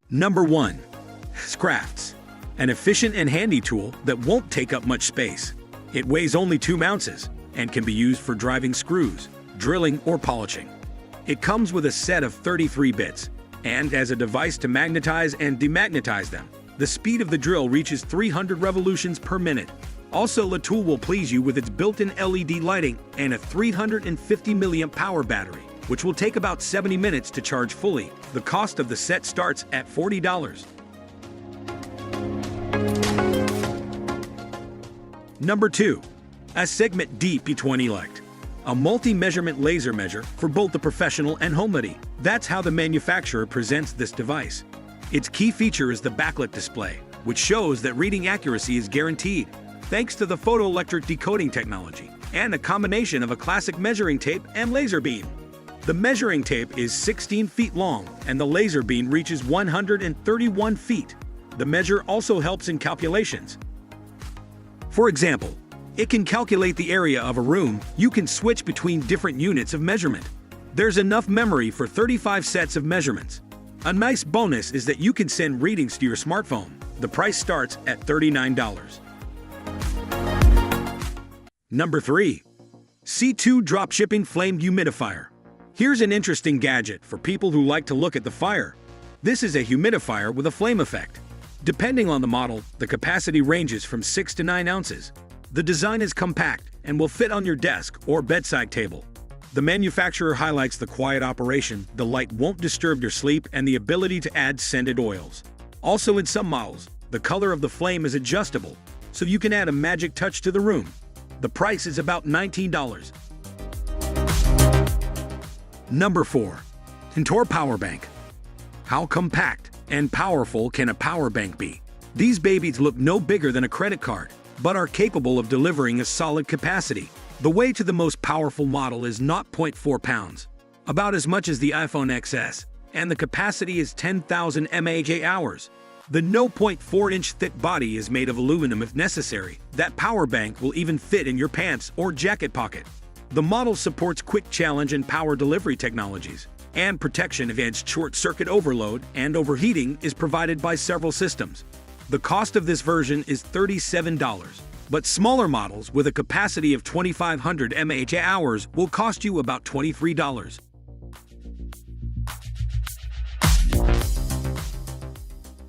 Number 1. Scrafts. An efficient and handy tool that won't take up much space. It weighs only 2 ounces and can be used for driving screws, drilling, or polishing. It comes with a set of 33 bits, and as a device to magnetize and demagnetize them. The speed of the drill reaches 300 revolutions per minute. Also, the tool will please you with its built-in LED lighting and a 350 mAh power battery, which will take about 70 minutes to charge fully. The cost of the set starts at $40. Number 2. A Segment DP20 Elect. A multi-measurement laser measure for both the professional and home study. That's how the manufacturer presents this device. Its key feature is the backlit display, which shows that reading accuracy is guaranteed, thanks to the photoelectric decoding technology, and a combination of a classic measuring tape and laser beam. The measuring tape is 16 feet long, and the laser beam reaches 131 feet. The measure also helps in calculations. For example, it can calculate the area of a room. You can switch between different units of measurement. There's enough memory for 35 sets of measurements. A nice bonus is that you can send readings to your smartphone. The price starts at $39. Number 3. C2 Dropshipping Flame Humidifier. Here's an interesting gadget for people who like to look at the fire. This is a humidifier with a flame effect. Depending on the model, the capacity ranges from 6 to 9 ounces. The design is compact and will fit on your desk or bedside table. The manufacturer highlights the quiet operation, the light won't disturb your sleep, and the ability to add scented oils. Also, in some models, the color of the flame is adjustable, so you can add a magic touch to the room. The price is about $19. Number 4. Contour Power Bank. How compact and powerful can a power bank be? These babies look no bigger than a credit card, but are capable of delivering a solid capacity. The weight to the most powerful model is 0.4 pounds, about as much as the iPhone XS, and the capacity is 10,000 mAh. The 0.4-inch thick body is made of aluminum if necessary. That power bank will even fit in your pants or jacket pocket. The model supports quick challenge and power delivery technologies, and protection against short-circuit overload and overheating is provided by several systems. The cost of this version is $37, but smaller models with a capacity of 2,500 mAh will cost you about $23.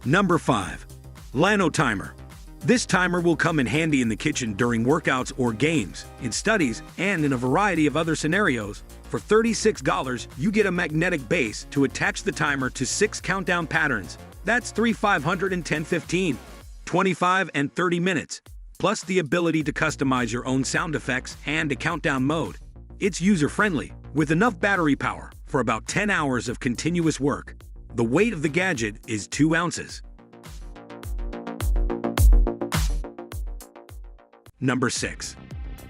Number 5. Lano Timer. This timer will come in handy in the kitchen during workouts or games, in studies, and in a variety of other scenarios. For $36, you get a magnetic base to attach the timer to 6 countdown patterns. That's 3, 500, and 10, 15, 25, and 30 minutes, plus the ability to customize your own sound effects and a countdown mode. It's user-friendly, with enough battery power for about 10 hours of continuous work. The weight of the gadget is 2 ounces. Number 6.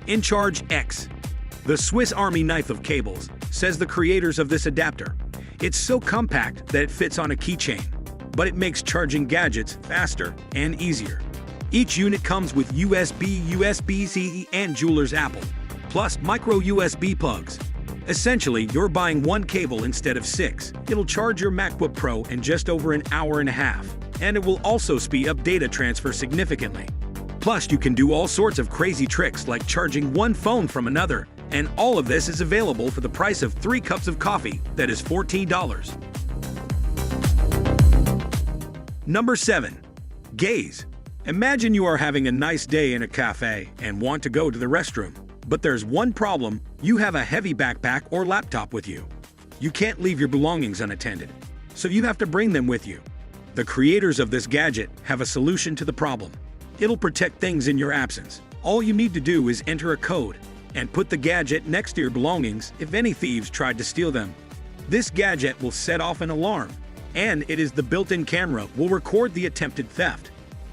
InCharge X. The Swiss Army knife of cables, says the creators of this adapter. It's so compact that it fits on a keychain, but it makes charging gadgets faster and easier. Each unit comes with USB, USB-C, and jeweler's apple, plus micro USB plugs. Essentially, you're buying 1 cable instead of 6. It'll charge your MacBook Pro in just over an hour and a half, and it will also speed up data transfer significantly. Plus, you can do all sorts of crazy tricks like charging one phone from another, and all of this is available for the price of 3 cups of coffee, that is $14. Number 7. Gaze. Imagine you are having a nice day in a cafe and want to go to the restroom. But there's one problem: you have a heavy backpack or laptop with you. You can't leave your belongings unattended, so you have to bring them with you. The creators of this gadget have a solution to the problem. It'll protect things in your absence. All you need to do is enter a code and put the gadget next to your belongings if any thieves tried to steal them. This gadget will set off an alarm, and the built-in camera will record the attempted theft.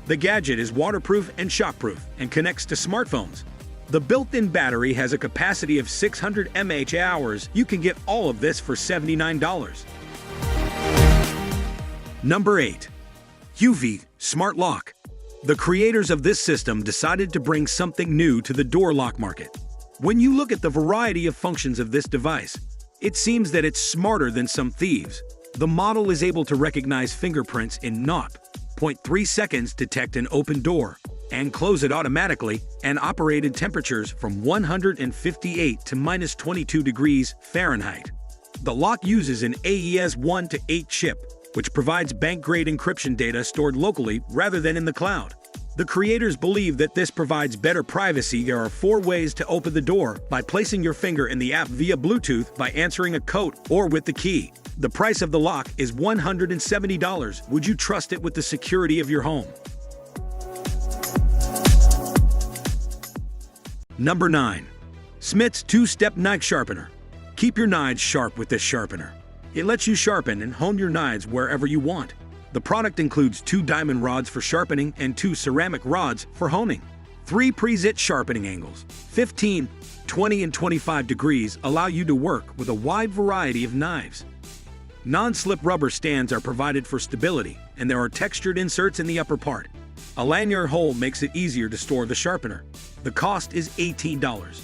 The gadget is waterproof and shockproof and connects to smartphones. The built-in battery has a capacity of 600 mAh. You can get all of this for $79. Number 8. UV Smart Lock. The creators of this system decided to bring something new to the door lock market. When you look at the variety of functions of this device, it seems that it's smarter than some thieves. The model is able to recognize fingerprints in 0.3 seconds, detect an open door, and close it automatically, and operate at temperatures from 158 to -22 degrees Fahrenheit. The lock uses an AES 1 to 8 chip, which provides bank-grade encryption data stored locally rather than in the cloud. The creators believe that this provides better privacy. There are 4 ways to open the door: by placing your finger in the app via Bluetooth, by answering a code, or with the key. The price of the lock is $170. Would you trust it with the security of your home? Number 9. Smith's 2-Step Knife Sharpener. Keep your knives sharp with this sharpener. It lets you sharpen and hone your knives wherever you want. The product includes 2 diamond rods for sharpening and 2 ceramic rods for honing. 3 preset sharpening angles, 15, 20, and 25 degrees, allow you to work with a wide variety of knives. Non-slip rubber stands are provided for stability, and there are textured inserts in the upper part. A lanyard hole makes it easier to store the sharpener. The cost is $18.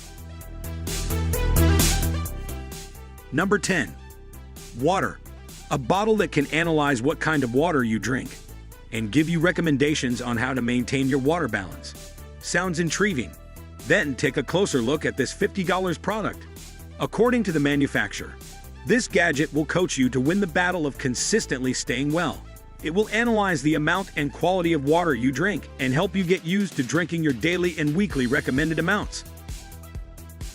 Number 10. Water. A bottle that can analyze what kind of water you drink and give you recommendations on how to maintain your water balance. Sounds intriguing? Then take a closer look at this $50 product. According to the manufacturer, this gadget will coach you to win the battle of consistently staying well. It will analyze the amount and quality of water you drink and help you get used to drinking your daily and weekly recommended amounts.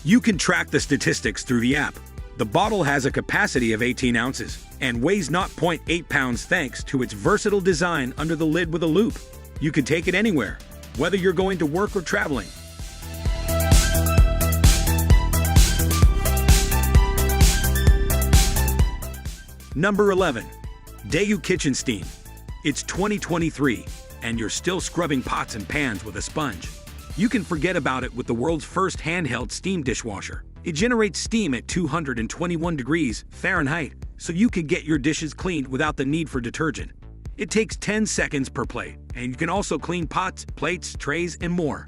You can track the statistics through the app. The bottle has a capacity of 18 ounces and weighs 0.8 pounds thanks to its versatile design under the lid with a loop. You can take it anywhere, whether you're going to work or traveling. Number 11. Daewoo Kitchen Steam. It's 2023, and you're still scrubbing pots and pans with a sponge. You can forget about it with the world's first handheld steam dishwasher. It generates steam at 221 degrees Fahrenheit, so you can get your dishes cleaned without the need for detergent. It takes 10 seconds per plate, and you can also clean pots, plates, trays, and more.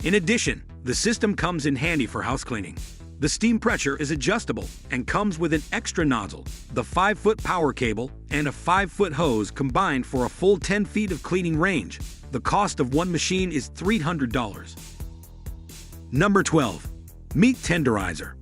In addition, the system comes in handy for house cleaning. The steam pressure is adjustable and comes with an extra nozzle, the 5-foot power cable, and a 5-foot hose combined for a full 10 feet of cleaning range. The cost of one machine is $300. Number 12. Meat Tenderizer.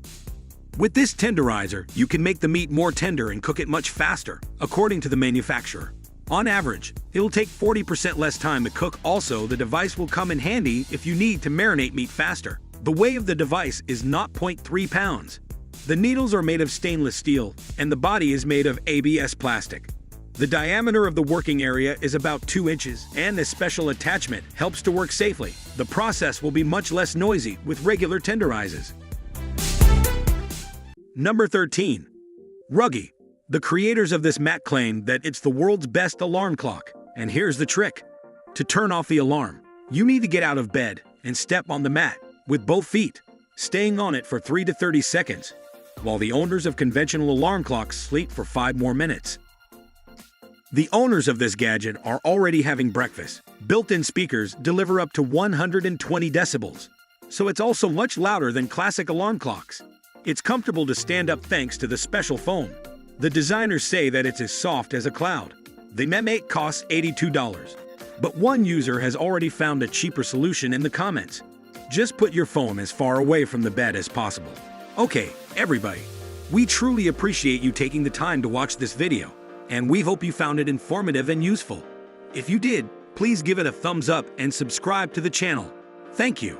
With this tenderizer, you can make the meat more tender and cook it much faster, according to the manufacturer. On average, it will take 40% less time to cook. Also, the device will come in handy if you need to marinate meat faster. The weight of the device is 0.3 pounds. The needles are made of stainless steel, and the body is made of ABS plastic. The diameter of the working area is about 2 inches, and this special attachment helps to work safely. The process will be much less noisy with regular tenderizers. Number 13. Ruggy. The creators of this mat claim that it's the world's best alarm clock. And here's the trick. To turn off the alarm, you need to get out of bed and step on the mat with both feet, staying on it for 3 to 30 seconds, while the owners of conventional alarm clocks sleep for 5 more minutes. The owners of this gadget are already having breakfast. Built-in speakers deliver up to 120 decibels, so it's also much louder than classic alarm clocks. It's comfortable to stand up thanks to the special foam. The designers say that it's as soft as a cloud. The Mate costs $82, but one user has already found a cheaper solution in the comments. Just put your phone as far away from the bed as possible. Okay, everybody, we truly appreciate you taking the time to watch this video, and we hope you found it informative and useful. If you did, please give it a thumbs up and subscribe to the channel. Thank you.